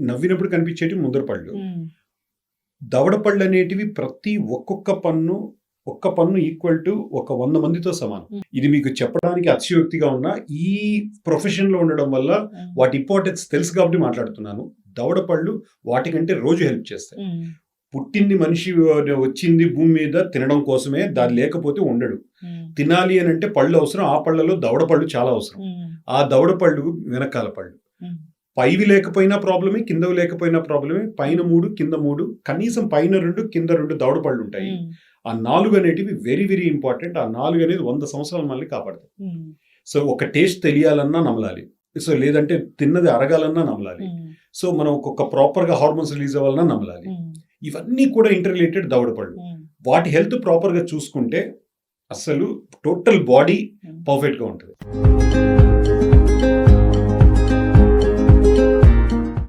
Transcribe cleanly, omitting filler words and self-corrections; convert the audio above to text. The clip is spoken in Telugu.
నవ్వినప్పుడు కనిపించేటివి ముందర పళ్ళు. దవడ పళ్ళు అనేటివి ప్రతి ఒక్క పన్ను ఈక్వల్ టు ఒక 100 మందితో సమానం. ఇది మీకు చెప్పడానికి అతిశయోక్తిగా ఉన్నా ఈ ప్రొఫెషన్ లో ఉండడం వల్ల వాటి ఇంపార్టెన్స్ తెలుసు కాబట్టి మాట్లాడుతున్నాను. దవడ పళ్ళు వాటికంటే రోజు హెల్ప్ చేస్తాయి. పుట్టింది మనిషి వచ్చింది భూమి మీద తినడం కోసమే, దాని లేకపోతే ఉండడు. తినాలి అని అంటే పళ్ళు అవసరం. ఆ పళ్ళలో దవడ పళ్ళు చాలా అవసరం. ఆ దవడ పళ్ళు వెనకాల పళ్ళు. పైవి లేకపోయినా ప్రాబ్లమే, కిందవి లేకపోయినా ప్రాబ్లమే. పైన 3 కింద 3, కనీసం పైన 2 కింద 2 దవడ పళ్ళు ఉంటాయి. ఆ 4 అనేటివి వెరీ వెరీ ఇంపార్టెంట్. ఆ 4 అనేది 100 సంవత్సరాలు మళ్ళీ కాపాడతాయి. సో ఒక టేస్ట్ తెలియాలన్నా నమలాలి. సో లేదంటే తిన్నది అరగాలన్నా నమలాలి. సో మనం ఒక్కొక్క ప్రాపర్ గా హార్మోన్స్ రిలీజ్ అవ్వాలన్నా నమలాలి. ఇవన్నీ కూడా ఇంటర్ రిలేటెడ్ దవడ పళ్ళు. వాటి హెల్త్ ప్రాపర్ గా చూసుకుంటే అసలు టోటల్ బాడీ పర్ఫెక్ట్ గా ఉంటుంది.